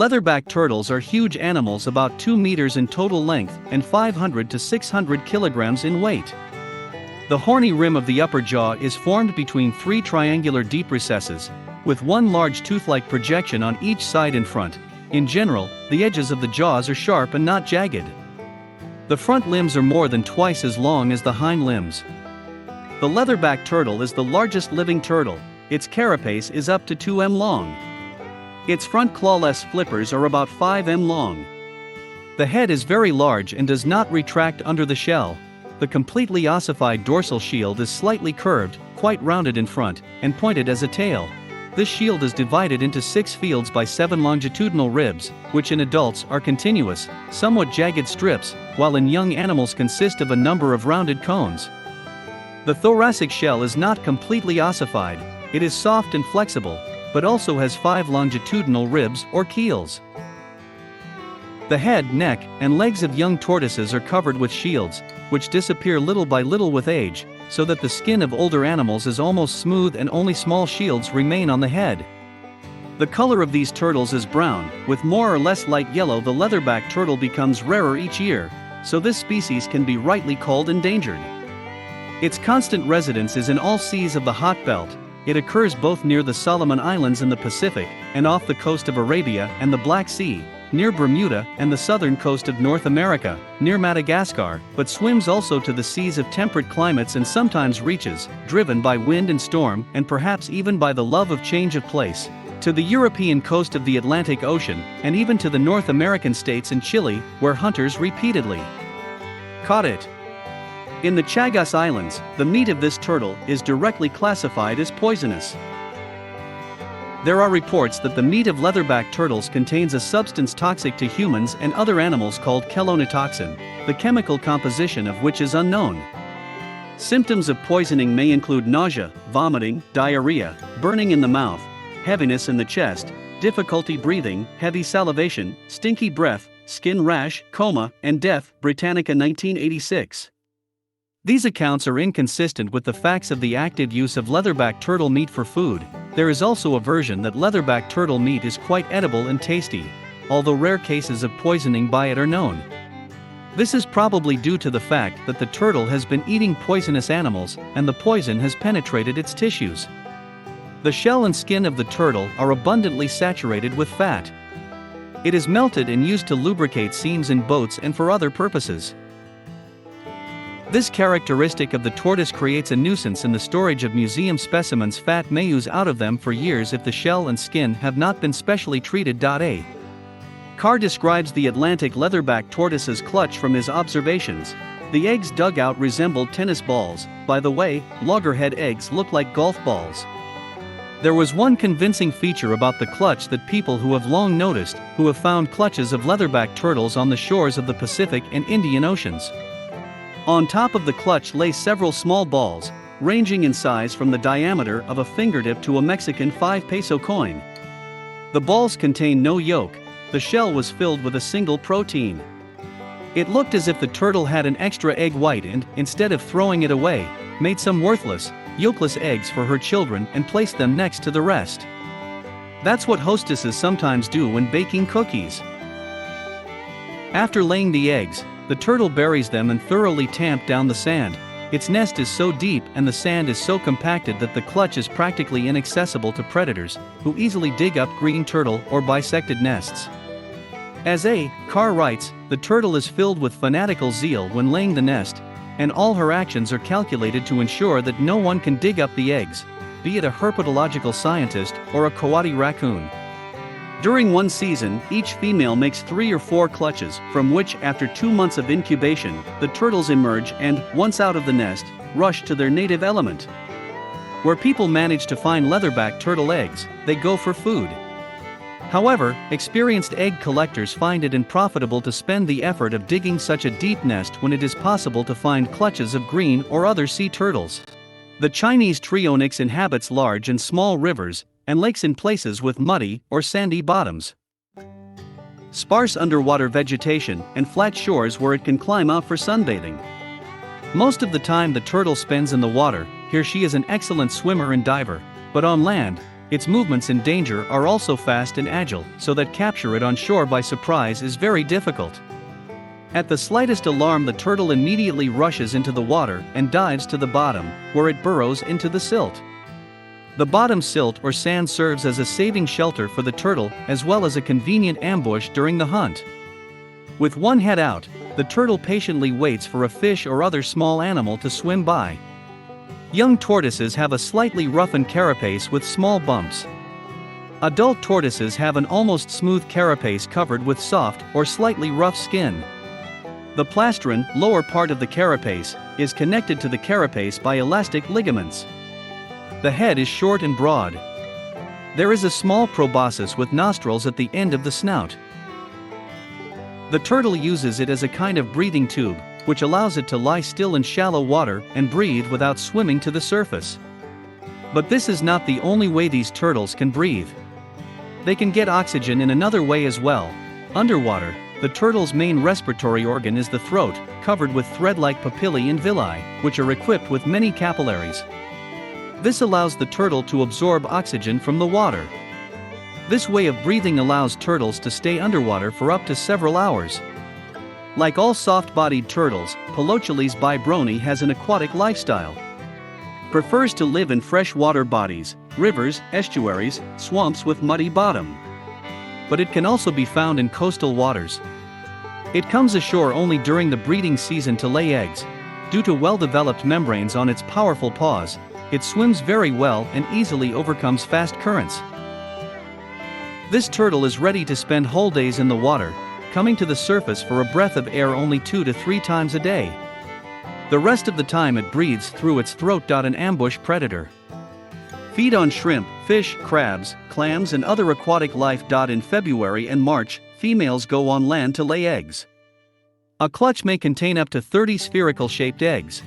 Leatherback turtles are huge animals about 2 meters in total length and 500 to 600 kilograms in weight. The horny rim of the upper jaw is formed between 3 triangular deep recesses, with one large tooth-like projection on each side in front. In general, the edges of the jaws are sharp and not jagged. The front limbs are more than twice as long as the hind limbs. The leatherback turtle is the largest living turtle. Its carapace is up to 2 m long. Its front clawless flippers are about 5 m long. The head is very large and does not retract under the shell. The completely ossified dorsal shield is slightly curved, quite rounded in front, and pointed as a tail. This shield is divided into 6 fields by 7 longitudinal ribs, which in adults are continuous, somewhat jagged strips, while in young animals consist of a number of rounded cones. The thoracic shell is not completely ossified. It is soft and flexible, but also has 5 longitudinal ribs or keels. The head, neck, and legs of young tortoises are covered with shields, which disappear little by little with age, so that the skin of older animals is almost smooth and only small shields remain on the head. The color of these turtles is brown, with more or less light yellow. The leatherback turtle becomes rarer each year, so this species can be rightly called endangered. Its constant residence is in all seas of the hot belt. It occurs both near the Solomon Islands in the Pacific, and off the coast of Arabia and the Black Sea, near Bermuda and the southern coast of North America, near Madagascar, but swims also to the seas of temperate climates and sometimes reaches, driven by wind and storm and perhaps even by the love of change of place, to the European coast of the Atlantic Ocean, and even to the North American states and Chile, where hunters repeatedly caught it. In the Chagos Islands, the meat of this turtle is directly classified as poisonous. There are reports that the meat of leatherback turtles contains a substance toxic to humans and other animals called chelonitoxin, the chemical composition of which is unknown. Symptoms of poisoning may include nausea, vomiting, diarrhea, burning in the mouth, heaviness in the chest, difficulty breathing, heavy salivation, stinky breath, skin rash, coma, and death. Britannica 1986. These accounts are inconsistent with the facts of the active use of leatherback turtle meat for food. There is also a version that leatherback turtle meat is quite edible and tasty, although rare cases of poisoning by it are known. This is probably due to the fact that the turtle has been eating poisonous animals, and the poison has penetrated its tissues. The shell and skin of the turtle are abundantly saturated with fat. It is melted and used to lubricate seams in boats and for other purposes. This characteristic of the tortoise creates a nuisance in the storage of museum specimens. Fat may ooze out of them for years if the shell and skin have not been specially treated. A. Carr describes the Atlantic leatherback tortoise's clutch from his observations. The eggs dug out resembled tennis balls. By the way, loggerhead eggs look like golf balls. There was one convincing feature about the clutch that people who have long noticed, who have found clutches of leatherback turtles on the shores of the Pacific and Indian Oceans. On top of the clutch lay several small balls, ranging in size from the diameter of a fingertip to a Mexican 5-peso coin. The balls contained no yolk. The shell was filled with a single protein. It looked as if the turtle had an extra egg white and, instead of throwing it away, made some worthless, yolkless eggs for her children and placed them next to the rest. That's what hostesses sometimes do when baking cookies. After laying the eggs, the turtle buries them and thoroughly tamp down the sand. Its nest is so deep and the sand is so compacted that the clutch is practically inaccessible to predators, who easily dig up green turtle or bisected nests. As A. Carr writes, the turtle is filled with fanatical zeal when laying the nest, and all her actions are calculated to ensure that no one can dig up the eggs, be it a herpetological scientist or a coati raccoon. During one season, each female makes 3 or 4 clutches, from which, after 2 months of incubation, the turtles emerge and, once out of the nest, rush to their native element. Where people manage to find leatherback turtle eggs, they go for food. However, experienced egg collectors find it unprofitable to spend the effort of digging such a deep nest when it is possible to find clutches of green or other sea turtles. The Chinese trionyx inhabits large and small rivers, and lakes in places with muddy or sandy bottoms, sparse underwater vegetation, and flat shores where it can climb out for sunbathing. Most of the time the turtle spends in the water. Here she is an excellent swimmer and diver, but on land, Its movements in danger are also fast and agile, so that capture it on shore by surprise is very difficult. At the slightest alarm, the turtle immediately rushes into the water and dives to the bottom, where it burrows into the silt. The bottom silt or sand serves as a saving shelter for the turtle, as well as a convenient ambush during the hunt. With one head out, the turtle patiently waits for a fish or other small animal to swim by. Young tortoises have a slightly roughened carapace with small bumps. Adult tortoises have an almost smooth carapace covered with soft or slightly rough skin. The plastron, lower part of the carapace, is connected to the carapace by elastic ligaments. The head is short and broad. There is a small proboscis with nostrils at the end of the snout. The turtle uses it as a kind of breathing tube, which allows it to lie still in shallow water and breathe without swimming to the surface. But this is not the only way these turtles can breathe. They can get oxygen in another way as well. Underwater, the turtle's main respiratory organ is the throat, covered with thread-like papillae and villi, which are equipped with many capillaries. This allows the turtle to absorb oxygen from the water. This way of breathing allows turtles to stay underwater for up to several hours. Like all soft-bodied turtles, Palocheles bibroni has an aquatic lifestyle. Prefers to live in freshwater bodies, rivers, estuaries, swamps with muddy bottom. But it can also be found in coastal waters. It comes ashore only during the breeding season to lay eggs. Due to well-developed membranes on its powerful paws, it swims very well and easily overcomes fast currents. This turtle is ready to spend whole days in the water, coming to the surface for a breath of air only 2 to 3 times a day. The rest of the time it breathes through its throat. An ambush predator. Feed on shrimp, fish, crabs, clams and other aquatic life. In February and March, females go on land to lay eggs. A clutch may contain up to 30 spherical-shaped eggs.